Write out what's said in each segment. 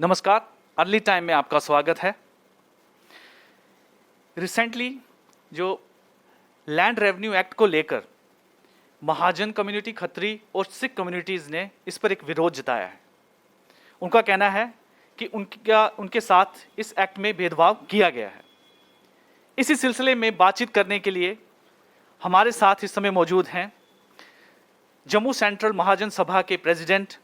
नमस्कार, early time में आपका स्वागत है। रिसेंटली जो लैंड रेवेन्यू एक्ट को लेकर महाजन कम्युनिटी, खत्री और सिख कम्युनिटीज़ ने इस पर एक विरोध जताया है। उनका कहना है कि उनके साथ इस एक्ट में भेदभाव किया गया है। इसी सिलसिले में बातचीत करने के लिए हमारे साथ इस समय मौजूद हैं जम्मू सेंट्रल महाजन सभा के प्रेसिडेंट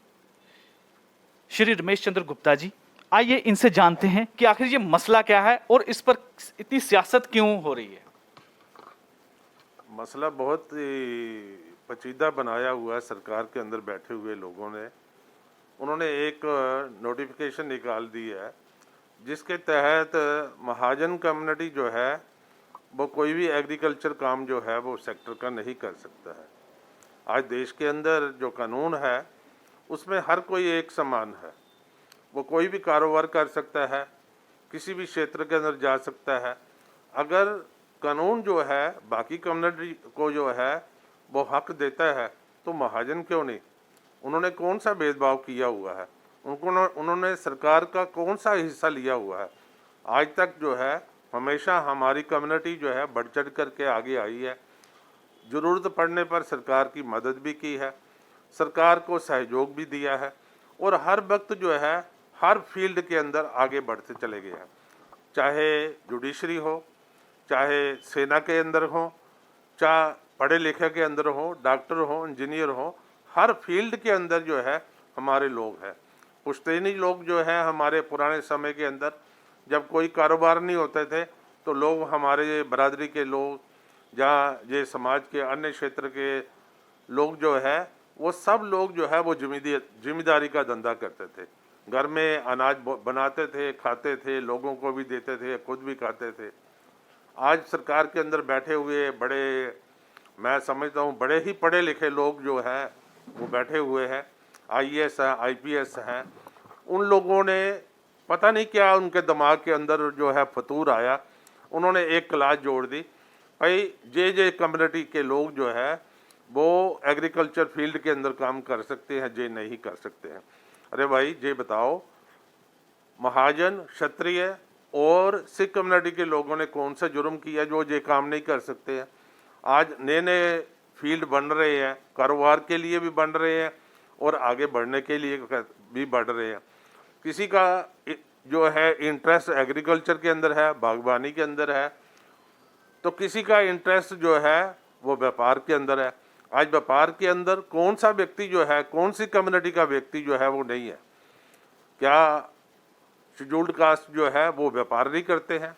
श्री रमेश चंद्र गुप्ता जी। आइए इनसे जानते हैं कि आखिर ये मसला क्या है और इस पर इतनी सियासत क्यों हो रही है। मसला बहुत ही पेचीदा बनाया हुआ है सरकार के अंदर बैठे हुए लोगों ने। उन्होंने एक नोटिफिकेशन निकाल दी है जिसके तहत महाजन कम्युनिटी जो है वो कोई भी एग्रीकल्चर काम जो है वो सेक्टर का नहीं कर सकता है। आज देश के अंदर जो कानून है उसमें हर कोई एक समान है, वो कोई भी कारोबार कर सकता है, किसी भी क्षेत्र के अंदर जा सकता है। अगर कानून जो है बाकी कम्युनिटी को जो है वो हक देता है तो महाजन क्यों नहीं? उन्होंने कौन सा भेदभाव किया हुआ है? उन्होंने सरकार का कौन सा हिस्सा लिया हुआ है? आज तक जो है हमेशा हमारी कम्युनिटी जो है बढ़ चढ़ करके आगे आई है। ज़रूरत पड़ने पर सरकार की मदद भी की है, सरकार को सहयोग भी दिया है और हर वक्त जो है हर फील्ड के अंदर आगे बढ़ते चले गए हैं। चाहे जुडिशरी हो, चाहे सेना के अंदर हो, चाहे पढ़े लिखे के अंदर हो, डॉक्टर हो, इंजीनियर हो, हर फील्ड के अंदर जो है हमारे लोग हैं। पुश्तैनी लोग जो है हमारे पुराने समय के अंदर जब कोई कारोबार नहीं होते थे तो लोग हमारे बरादरी के लोग, जहाँ ये समाज के अन्य क्षेत्र के लोग जो है वो सब लोग जो है वो जिम्मेदारी का धंधा करते थे। घर में अनाज बनाते थे, खाते थे, लोगों को भी देते थे, खुद भी खाते थे। आज सरकार के अंदर बैठे हुए बड़े, मैं समझता हूँ बड़े ही पढ़े लिखे लोग जो हैं वो बैठे हुए हैं, आईएएस हैं, आईपीएस हैं। उन लोगों ने पता नहीं क्या उनके दिमाग के अंदर जो है फतूर आया, उन्होंने एक क्लास जोड़ दी, भाई जे कम्युनिटी के लोग जो है वो एग्रीकल्चर फील्ड के अंदर काम कर सकते हैं, जे नहीं कर सकते हैं। अरे भाई ये बताओ, महाजन, क्षत्रिय और सिख कम्युनिटी के लोगों ने कौन सा जुर्म किया जो ये काम नहीं कर सकते हैं? आज नए नए फील्ड बन रहे हैं, कारोबार के लिए भी बन रहे हैं और आगे बढ़ने के लिए भी बढ़ रहे हैं। किसी का जो है इंटरेस्ट एग्रीकल्चर के अंदर है, बागवानी के अंदर है, तो किसी का इंटरेस्ट जो है वो व्यापार के अंदर है। आज व्यापार के अंदर कौन सा व्यक्ति जो है, कौन सी कम्युनिटी का व्यक्ति जो है वो नहीं है? क्या शेड्यूल्ड कास्ट जो है वो व्यापार नहीं करते हैं?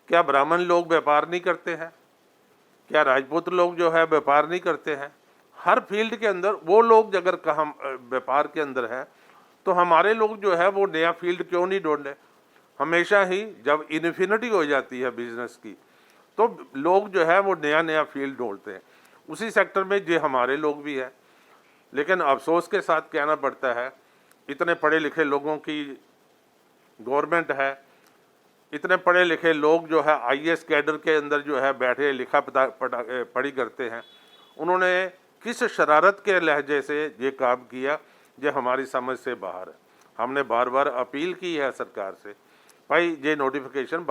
क्या ब्राह्मण लोग व्यापार नहीं करते हैं? क्या राजपूत लोग जो है व्यापार नहीं करते हैं? हर फील्ड के अंदर वो लोग अगर हम व्यापार के अंदर है तो हमारे लोग जो है वो नया फील्ड क्यों नहीं ढूंढे? हमेशा ही जब इन्फिनिटी हो जाती है बिजनेस की तो लोग जो है वो नया नया फील्ड ढूंढते हैं। उसी सेक्टर में जो हमारे लोग भी हैं, लेकिन अफसोस के साथ कहना पड़ता है इतने पढ़े लिखे लोगों की गवर्नमेंट है, इतने पढ़े लिखे लोग जो है आईएएस कैडर के अंदर जो है बैठे लिखा पढ़ी करते हैं, उन्होंने किस शरारत के लहजे से ये काम किया जो हमारी समझ से बाहर है। हमने बार बार अपील की है सरकार से, भाई ये नोटिफिकेशन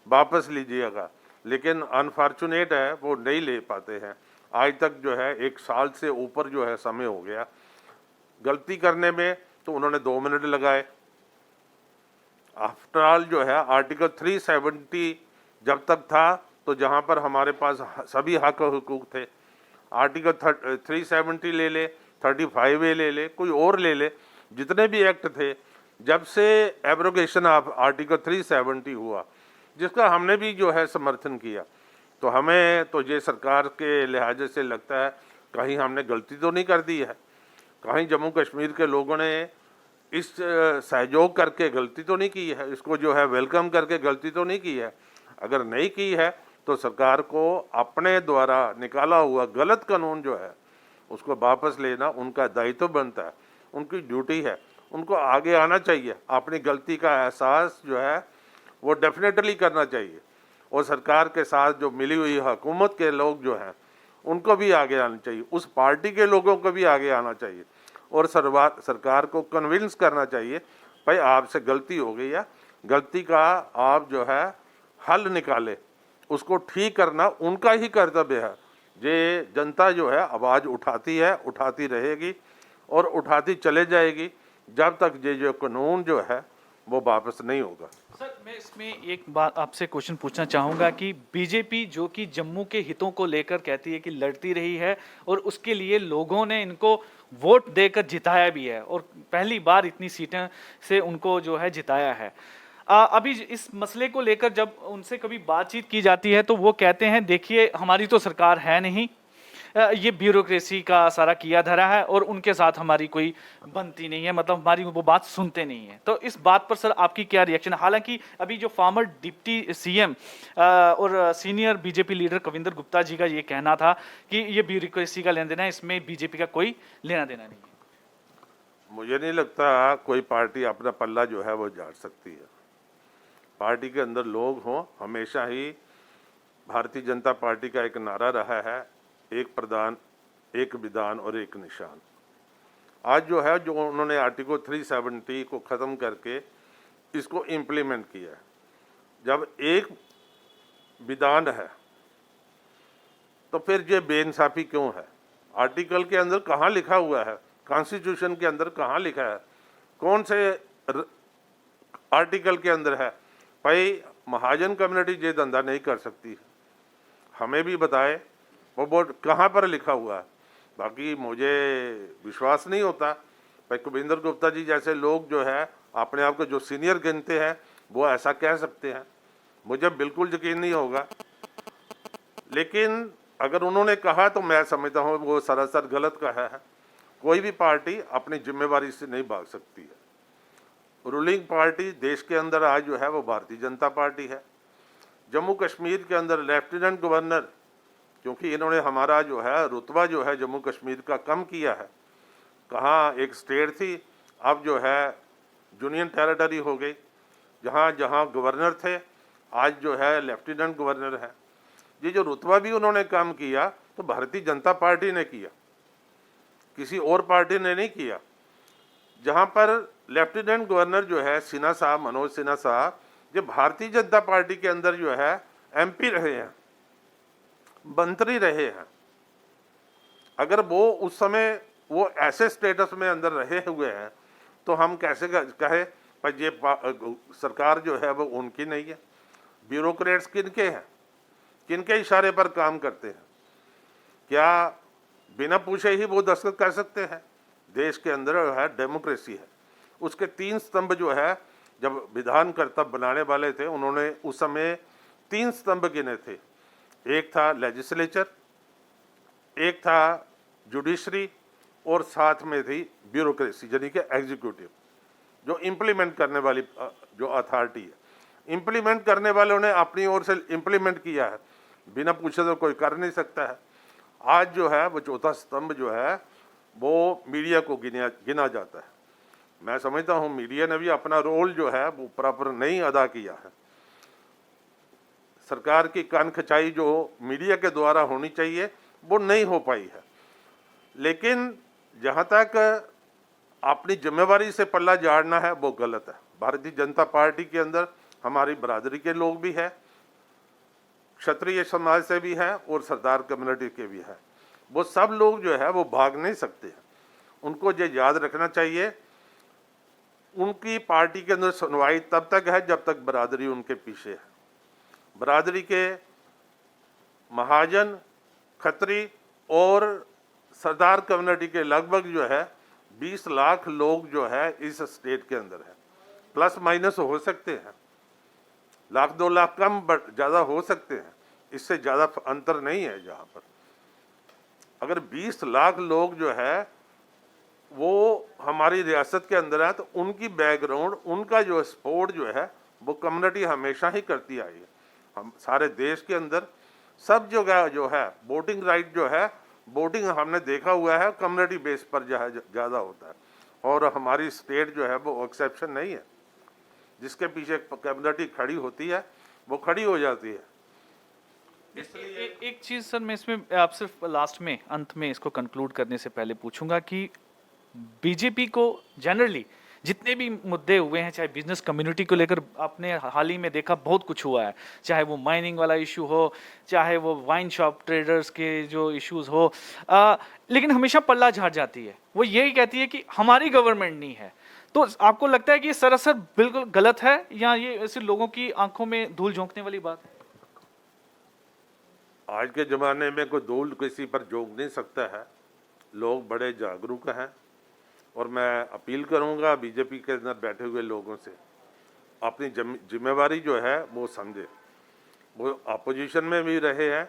वापस लीजिएगा, लेकिन अनफॉर्चुनेट है वो नहीं ले पाते हैं। आज तक जो है 1 साल से ऊपर जो है समय हो गया गलती करने में, तो उन्होंने 2 मिनट लगाए। आफ्टर ऑल जो है आर्टिकल 370 जब तक था तो जहां पर हमारे पास सभी हक हुकूक थे, आर्टिकल 370 ले ले, 35A ले ले, कोई और ले ले, जितने भी एक्ट थे, जब से एब्रोगेशन ऑफ आर्टिकल 370 हुआ जिसका हमने भी जो है समर्थन किया, तो हमें तो ये सरकार के लिहाजे से लगता है कहीं हमने गलती तो नहीं कर दी है, कहीं जम्मू कश्मीर के लोगों ने इस सहयोग करके गलती तो नहीं की है, इसको जो है वेलकम करके गलती तो नहीं की है। अगर नहीं की है तो सरकार को अपने द्वारा निकाला हुआ गलत कानून जो है उसको वापस लेना उनका दायित्व बनता है, उनकी ड्यूटी है, उनको आगे आना चाहिए, अपनी गलती का एहसास जो है वो डेफिनेटली करना चाहिए और सरकार के साथ जो मिली हुई हुकूमत के लोग जो हैं उनको भी आगे आना चाहिए, उस पार्टी के लोगों को भी आगे आना चाहिए और सरकार को कन्विंस करना चाहिए भाई आपसे गलती हो गई है, गलती का आप जो है हल निकाले, उसको ठीक करना उनका ही कर्तव्य है। ये जनता जो है आवाज़ उठाती है, उठाती रहेगी और उठाती चले जाएगी जब तक ये जो कानून जो है वो वापस नहीं होगा। सर, मैं इसमें एक बात आपसे क्वेश्चन पूछना चाहूँगा कि बीजेपी जो कि जम्मू के हितों को लेकर कहती है कि लड़ती रही है और उसके लिए लोगों ने इनको वोट देकर जिताया भी है और पहली बार इतनी सीटें से उनको जो है जिताया है। अभी इस मसले को लेकर जब उनसे कभी बातचीत की जाती है तो वो कहते हैं देखिए हमारी तो सरकार है नहीं, ये ब्यूरोक्रेसी का सारा किया धरा है और उनके साथ हमारी कोई बनती नहीं है, मतलब हमारी वो बात सुनते नहीं है। तो इस बात पर सर आपकी क्या रिएक्शन है? हालांकि अभी जो फॉर्मर डिप्टी सीएम और senior BJP leader Kavinder Gupta ji का ये कहना था कि ये ब्यूरोक्रेसी का लेना देना है, इसमें बीजेपी का कोई लेना देना नहीं है। मुझे नहीं लगता कोई पार्टी अपना पल्ला जो है वो झाड़ सकती है। पार्टी के अंदर लोग हों, हमेशा ही भारतीय जनता पार्टी का एक नारा रहा है, एक प्रधान, एक विधान और एक निशान। आज जो है जो उन्होंने आर्टिकल 370 को ख़त्म करके इसको इम्प्लीमेंट किया है। जब एक विधान है तो फिर ये बेइंसाफ़ी क्यों है? आर्टिकल के अंदर कहाँ लिखा हुआ है, कॉन्स्टिट्यूशन के अंदर कहाँ लिखा है, कौन से आर्टिकल के अंदर है भाई महाजन कम्युनिटी ये धंधा नहीं कर सकती? हमें भी बताए वो बोर्ड कहाँ पर लिखा हुआ है। बाकी मुझे विश्वास नहीं होता भाई कविंदर गुप्ता जी जैसे लोग जो है अपने आप को जो सीनियर गिनते हैं वो ऐसा कह सकते हैं, मुझे बिल्कुल यकीन नहीं होगा। लेकिन अगर उन्होंने कहा तो मैं समझता हूँ वो सरासर गलत कहा है। कोई भी पार्टी अपनी जिम्मेवारी से नहीं भाग सकती है। रूलिंग पार्टी देश के अंदर आज जो है वो भारतीय जनता पार्टी है। जम्मू कश्मीर के अंदर लेफ्टिनेंट गवर्नर, क्योंकि इन्होंने हमारा जो है रुतबा जो है जम्मू कश्मीर का कम किया है, कहाँ एक स्टेट थी अब जो है यूनियन टेरिटरी हो गई, जहाँ जहाँ गवर्नर थे आज जो है लेफ्टिनेंट गवर्नर है। ये जो रुतबा भी उन्होंने कम किया तो भारतीय जनता पार्टी ने किया, किसी और पार्टी ने नहीं किया। जहाँ पर लेफ्टिनेंट गवर्नर जो है सिन्हा साहब, मनोज सिन्हा साहब, जो भारतीय जनता पार्टी के अंदर जो है एमपी रहे हैं, मंत्री रहे हैं, अगर वो उस समय वो ऐसे स्टेटस में अंदर रहे हुए हैं तो हम कैसे कहे पर ये सरकार जो है वो उनकी नहीं है। ब्यूरोक्रेट्स किनके हैं, किनके इशारे पर काम करते हैं? क्या बिना पूछे ही वो दस्तखत कर सकते हैं? देश के अंदर जो है डेमोक्रेसी है, उसके 3 स्तंभ जो है जब विधानकर्ता बनाने वाले थे उन्होंने उस समय 3 स्तंभ गिने थे। एक था लेजिस्लेचर, एक था जुडिशरी और साथ में थी ब्यूरोक्रेसी यानी कि एग्जीक्यूटिव, जो इम्प्लीमेंट करने वाली जो अथॉरिटी है। इम्प्लीमेंट करने वालों ने अपनी ओर से इम्प्लीमेंट किया है, बिना पूछे तो कोई कर नहीं सकता है। आज जो है वो चौथा स्तंभ जो है वो मीडिया को गिना जाता है। मैं समझता हूँ मीडिया ने भी अपना रोल जो है वो प्रॉपर नहीं अदा किया है। सरकार की कान खिंचाई जो मीडिया के द्वारा होनी चाहिए वो नहीं हो पाई है। लेकिन जहाँ तक अपनी जिम्मेवारी से पल्ला झाड़ना है वो गलत है। भारतीय जनता पार्टी के अंदर हमारी बरादरी के लोग भी हैं, क्षत्रिय समाज से भी हैं और सरदार कम्युनिटी के भी हैं। वो सब लोग जो है वो भाग नहीं सकते हैं। उनको ये याद रखना चाहिए उनकी पार्टी के अंदर सुनवाई तब तक है जब तक बरादरी उनके पीछे है। बरादरी के महाजन, खत्री और सरदार कम्युनिटी के लगभग जो है 20 लाख लोग जो है इस स्टेट के अंदर है। प्लस माइनस हो सकते हैं, 1-2 लाख कम ज़्यादा हो सकते हैं, इससे ज़्यादा अंतर नहीं है। जहाँ पर अगर 20 लाख लोग जो है वो हमारी रियासत के अंदर है तो उनकी बैकग्राउंड, उनका जो सपोर्ट जो है वो कम्युनिटी हमेशा ही करती आई है। हम सारे देश के अंदर सब जगह जो है वोटिंग राइट जो है, वोटिंग हमने देखा हुआ है कम्युनिटी बेस पर जो है ज़्यादा होता है, और हमारी स्टेट जो है वो एक्सेप्शन नहीं है। जिसके पीछे कम्युनिटी खड़ी होती है वो खड़ी हो जाती है। एक चीज़ सर मैं इसमें आप सिर्फ लास्ट में अंत में इसको कंक्लूड करने से पहले पूछूंगा कि बीजेपी को जनरली जितने भी मुद्दे हुए हैं, चाहे बिजनेस कम्युनिटी को लेकर आपने हाल ही में देखा बहुत कुछ हुआ है, चाहे वो माइनिंग वाला इशू हो, चाहे वो वाइन शॉप ट्रेडर्स के जो इश्यूज हो, लेकिन हमेशा पल्ला झाड़ जाती है। वो यही कहती है कि हमारी गवर्नमेंट नहीं है। तो आपको लगता है कि ये सरासर बिल्कुल गलत है, या ये ऐसे लोगों की आंखों में धूल झोंकने वाली बात है? आज के ज़माने में कोई धूल किसी पर झोंक नहीं सकता है। लोग बड़े जागरूक हैं और मैं अपील करूंगा बीजेपी के अंदर बैठे हुए लोगों से, अपनी जिम्मेवारी जो है वो समझे। वो अपोजिशन में भी रहे हैं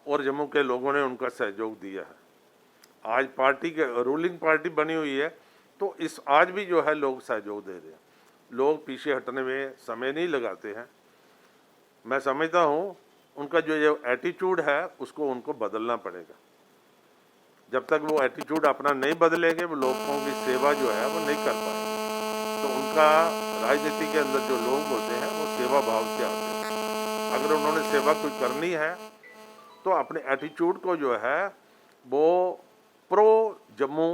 और जम्मू के लोगों ने उनका सहयोग दिया है। आज पार्टी के रूलिंग पार्टी बनी हुई है, तो इस आज भी जो है लोग सहयोग दे रहे हैं। लोग पीछे हटने में समय नहीं लगाते हैं। मैं समझता हूँ उनका जो ये एटीट्यूड है उसको उनको बदलना पड़ेगा। जब तक वो एटीट्यूड अपना नहीं बदलेंगे, वो लोगों की सेवा जो है वो नहीं कर पाएंगे। तो उनका राजनीति के अंदर जो लोग होते हैं वो सेवा भाव से आते हैं। अगर उन्होंने सेवा कोई करनी है तो अपने एटीट्यूड को जो है वो pro Jammu,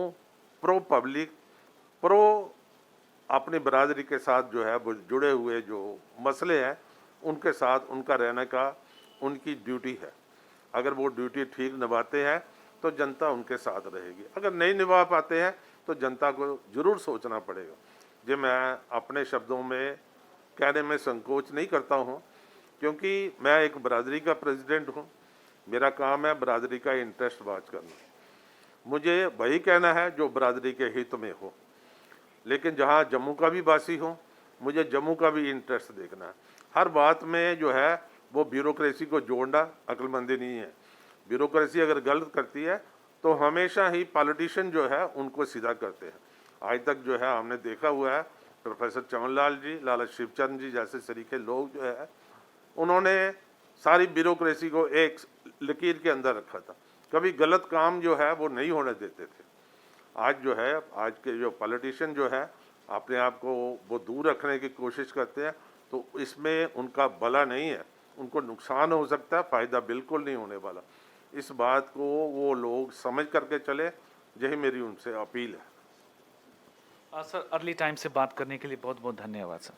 pro public, pro अपनी बरादरी के साथ जो है वो जुड़े हुए जो मसले हैं उनके साथ उनका रहने का उनकी ड्यूटी है। अगर वो ड्यूटी ठीक निभाते हैं तो जनता उनके साथ रहेगी। अगर नहीं निभा पाते हैं तो जनता को जरूर सोचना पड़ेगा। जो मैं अपने शब्दों में कहने में संकोच नहीं करता हूँ, क्योंकि मैं एक बरादरी का प्रेसिडेंट हूँ। मेरा काम है बरादरी का इंटरेस्ट बात करना। मुझे वही कहना है जो बरादरी के हित में हो, लेकिन जहाँ जम्मू का भी वासी हो, मुझे जम्मू का भी इंटरेस्ट देखना है। हर बात में जो है वो ब्यूरोक्रेसी को जोड़ना अक्लमंदी नहीं है। ब्यूरोक्रेसी अगर गलत करती है तो हमेशा ही पॉलिटिशियन जो है उनको सीधा करते हैं। आज तक जो है हमने देखा हुआ है, प्रोफेसर चमनलाल जी, लाला शिवचंद जी जैसे सरीखे लोग जो है उन्होंने सारी ब्यूरोक्रेसी को एक लकीर के अंदर रखा था। कभी गलत काम जो है वो नहीं होने देते थे। आज जो है आज के जो पॉलिटिशियन जो है अपने आप को वो दूर रखने की कोशिश करते हैं, तो इसमें उनका भला नहीं है, उनको नुकसान हो सकता है, फ़ायदा बिल्कुल नहीं होने वाला। इस बात को वो लोग समझ करके चले, यही मेरी उनसे अपील है। सर, अर्ली टाइम से बात करने के लिए बहुत बहुत धन्यवाद सर।